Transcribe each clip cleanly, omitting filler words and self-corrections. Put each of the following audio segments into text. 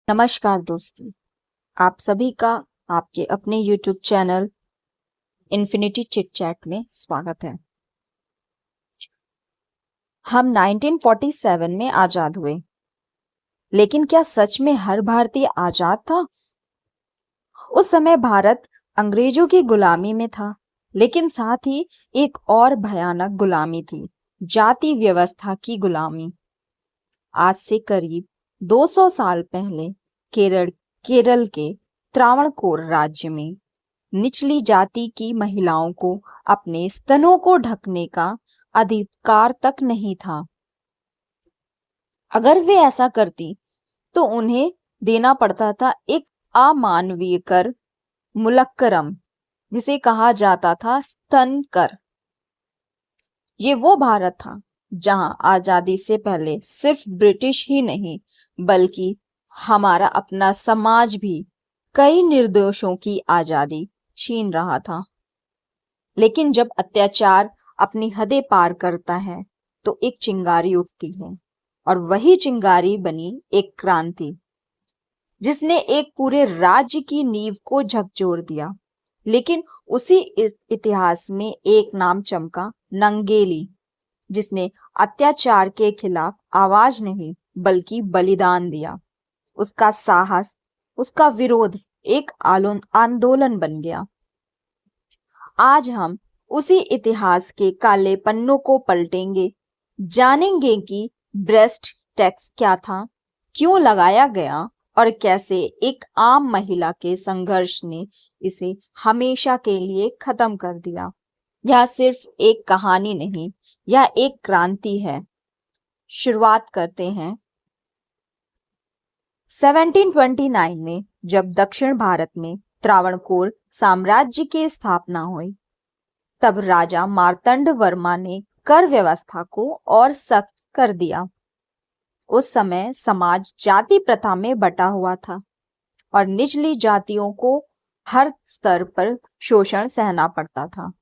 नमस्कार दोस्तों, आप सभी का आपके अपने YouTube channel infinity chit chat में स्वागत है। हम 1947 में आजाद हुए, लेकिन क्या सच में हर भारतीय आजाद था? उस समय भारत अंग्रेजों की गुलामी में था, लेकिन साथ ही एक और भयानक गुलामी थी, जाति व्यवस्था की गुलामी। आज से करीब 200 साल पहले केरल के त्रावणकोर राज्य में निचली जाति की महिलाओं को अपने स्तनों को ढकने का अधिकार तक नहीं था। अगर वे ऐसा करती तो उन्हें देना पड़ता था एक अमानवीय कर, मुलक्करम, जिसे कहा जाता था स्तन कर। ये वो भारत था जहां आजादी से पहले सिर्फ ब्रिटिश ही नहीं बल्कि हमारा अपना समाज भी कई निर्दोषों की आजादी छीन रहा था। लेकिन जब अत्याचार अपनी हदें पार करता है तो एक चिंगारी उठती है, और वही चिंगारी बनी एक क्रांति जिसने एक पूरे राज्य की नींव को झकझोर दिया। लेकिन उसी इतिहास में एक नाम चमका, नंगेली, जिसने अत्याचार के खिलाफ आवाज नहीं बल्कि बलिदान दिया। उसका साहस, उसका विरोध एक आंदोलन बन गया। आज हम उसी इतिहास के काले पन्नों को पलटेंगे, जानेंगे कि ब्रेस्ट टैक्स क्या था, क्यों लगाया गया और कैसे एक आम महिला के संघर्ष ने इसे हमेशा के लिए खत्म कर दिया। यह सिर्फ एक कहानी नहीं, यह एक क्रांति है। शुरुआत करते हैं 1729 में, जब दक्षिण भारत में त्रावणकोर साम्राज्य की स्थापना हुई। तब राजा मार्तंड वर्मा ने कर व्यवस्था को और सख्त कर दिया। उस समय समाज जाति प्रथा में बटा हुआ था और निचली जातियों को हर स्तर पर शोषण सहना पड़ता था।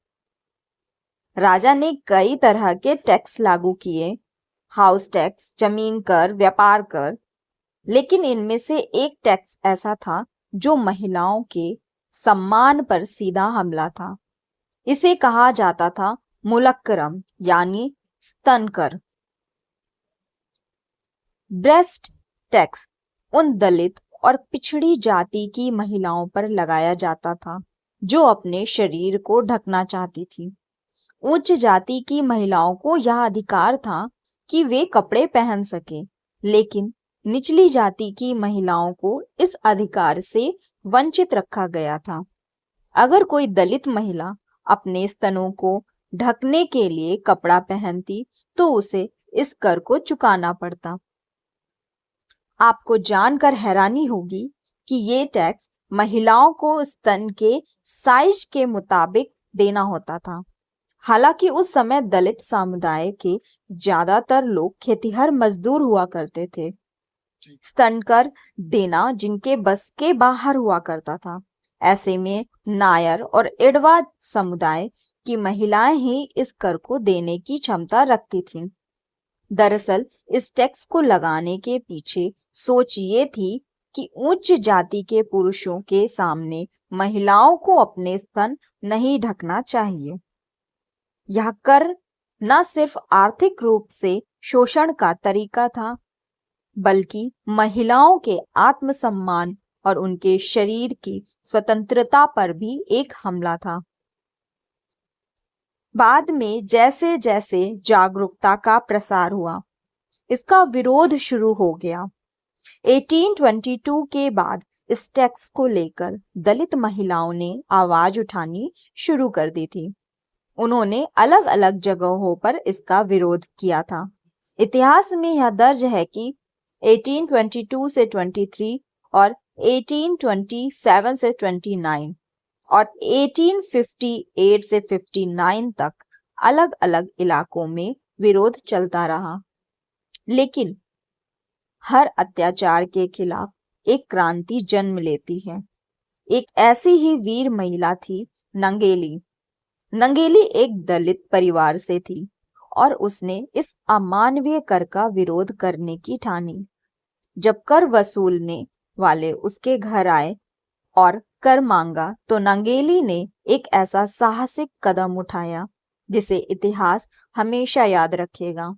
राजा ने कई तरह के टैक्स लागू किए, हाउस टैक्स, जमीन कर, व्यापार कर। लेकिन इनमें से एक टैक्स ऐसा था जो महिलाओं के सम्मान पर सीधा हमला था। इसे कहा जाता था मुलक्करम, यानी स्तन कर। ब्रेस्ट टैक्स उन दलित और पिछड़ी जाति की महिलाओं पर लगाया जाता था जो अपने शरीर को ढकना चाहती थी। उच्च जाति की महिलाओं को यह अधिकार था कि वे कपड़े पहन सके, लेकिन निचली जाति की महिलाओं को इस अधिकार से वंचित रखा गया था। अगर कोई दलित महिला अपने स्तनों को ढकने के लिए कपड़ा पहनती तो उसे इस कर को चुकाना पड़ता। आपको जानकर हैरानी होगी कि ये टैक्स महिलाओं को स्तन के साइज के मुताबिक देना होता था। हालांकि उस समय दलित समुदाय के ज्यादातर लोग खेतिहर मजदूर हुआ करते थे। स्तन कर देना जिनके बस के बाहर हुआ करता था। ऐसे में नायर और एडवा समुदाय की महिलाएं ही इस कर को देने की क्षमता रखती थीं। दरअसल इस टैक्स को लगाने के पीछे सोच ये थी कि उच्च जाति के पुरुषों के सामने महिलाओं को अपने स्तन नहीं ढकना चाहिए। यह कर न सिर्फ आर्थिक रूप से शोषण का तरीका था, बल्कि महिलाओं के आत्मसम्मान और उनके शरीर की स्वतंत्रता पर भी एक हमला था। बाद में जैसे जैसे जागरूकता का प्रसार हुआ, इसका विरोध शुरू हो गया। 1822 के बाद इस टैक्स को लेकर दलित महिलाओं ने आवाज उठानी शुरू कर दी थी। उन्होंने अलग अलग जगहों पर इसका विरोध किया था। इतिहास में यह दर्ज है कि 1822 से 23 और 1827 से 29 और 1858 से 59 तक अलग अलग इलाकों में विरोध चलता रहा। लेकिन हर अत्याचार के खिलाफ एक क्रांति जन्म लेती है। एक ऐसी ही वीर महिला थी नंगेली। नंगेली एक दलित परिवार से थी और उसने इस अमानवीय कर का विरोध करने की ठानी। जब कर वसूल ने वाले उसके घर आए और कर मांगा तो नंगेली ने एक ऐसा साहसिक कदम उठाया जिसे इतिहास हमेशा याद रखेगा।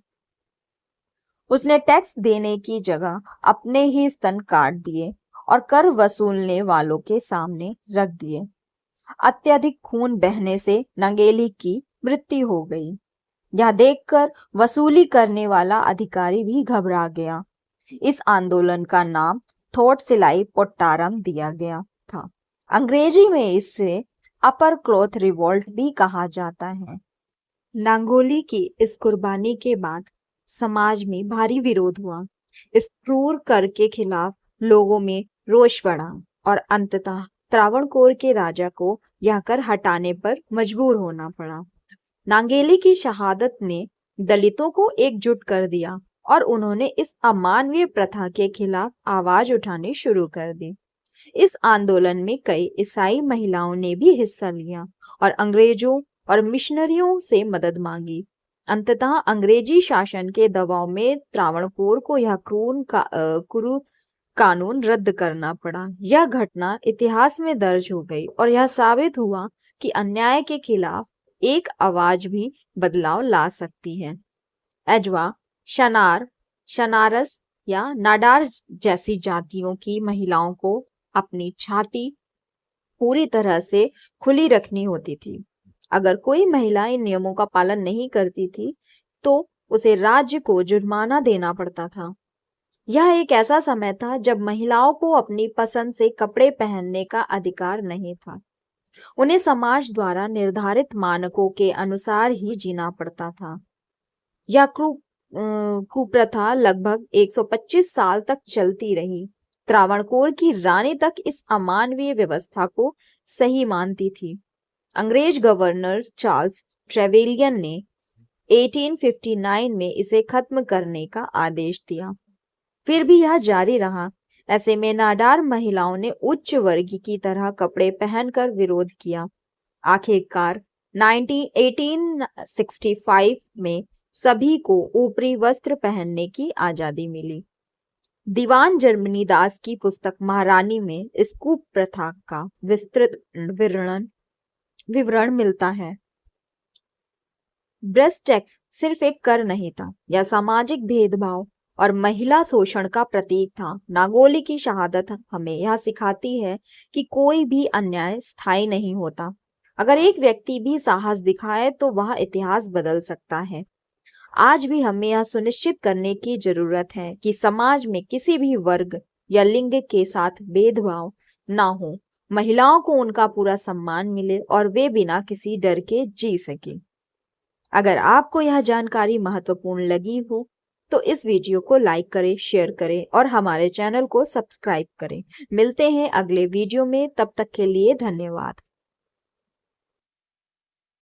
उसने टैक्स देने की जगह अपने ही स्तन काट दिए और कर वसूलने वालों के सामने रख दिए। अत्यधिक खून बहने से नंगेली की मृत्यु हो गई। यह देखकर वसूली करने वाला अधिकारी भी घबरा गया। इस आंदोलन का नाम थोटसिलाई पोट्टारम दिया गया था। अंग्रेजी में इसे अपर क्लॉथ रिवोल्ट भी कहा जाता है। नांगोली की इस कुर्बानी के बाद समाज में भारी विरोध हुआ। इस क्रूर कर के खिलाफ लोगों में रोष बढ़ा और अंततः त्रावणकोर के राजा को यह कर हटाने पर मजबूर होना पड़ा। नांगेली की शहादत ने दलितों को एकजुट कर दिया और उन्होंने इस अमानवीय प्रथा के खिलाफ आवाज उठानी शुरू कर दी। इस आंदोलन में कई ईसाई महिलाओं ने भी हिस्सा लिया और अंग्रेजों और मिशनरियों से मदद मांगी। अंततः अंग्रेजी शासन के दबाव में त्रावणकोर को यह क्रूर कानून रद्द करना पड़ा। यह घटना इतिहास में दर्ज हो गई और यह साबित हुआ कि अन्याय के खिलाफ एक आवाज भी बदलाव ला सकती है। एजवा, शनार, शनारस या नाडार जैसी जातियों की महिलाओं को अपनी छाती पूरी तरह से खुली रखनी होती थी। अगर कोई महिला इन नियमों का पालन नहीं करती थी तो उसे राज्य को जुर्माना देना पड़ता था। यह एक ऐसा समय था जब महिलाओं को अपनी पसंद से कपड़े पहनने का अधिकार नहीं था। उन्हें समाज द्वारा निर्धारित मानकों के अनुसार ही जीना पड़ता था। यह कुप्रथा लगभग 125 साल तक चलती रही। त्रावणकोर की रानी तक इस अमानवीय व्यवस्था को सही मानती थी। अंग्रेज गवर्नर चार्ल्स ट्रेवेलियन ने 1859 में इसे खत्म करने का आदेश दिया। फिर भी यह जारी रहा। ऐसे में नाडार महिलाओं ने उच्च वर्ग की तरह कपड़े पहनकर विरोध किया। आखिरकार 1865 में सभी को ऊपरी वस्त्र पहनने की आजादी मिली। दीवान जर्मनी दास की पुस्तक महारानी में इस कुप्रथा का विस्तृत विवरण मिलता है। ब्रेस्ट टैक्स सिर्फ एक कर नहीं था, यह सामाजिक भेदभाव और महिला शोषण का प्रतीक था। नांगोली की शहादत हमें यह सिखाती है कि कोई भी अन्याय स्थायी नहीं होता। अगर एक व्यक्ति भी साहस दिखाए तो वह इतिहास बदल सकता है। आज भी हमें यह सुनिश्चित करने की जरूरत है कि समाज में किसी भी वर्ग या लिंग के साथ भेदभाव ना हो, महिलाओं को उनका पूरा सम्मान मिले और वे बिना किसी डर के जी सके। अगर आपको यह जानकारी महत्वपूर्ण लगी हो तो इस वीडियो को लाइक करें, शेयर करें और हमारे चैनल को सब्सक्राइब करें। मिलते हैं अगले वीडियो में, तब तक के लिए धन्यवाद।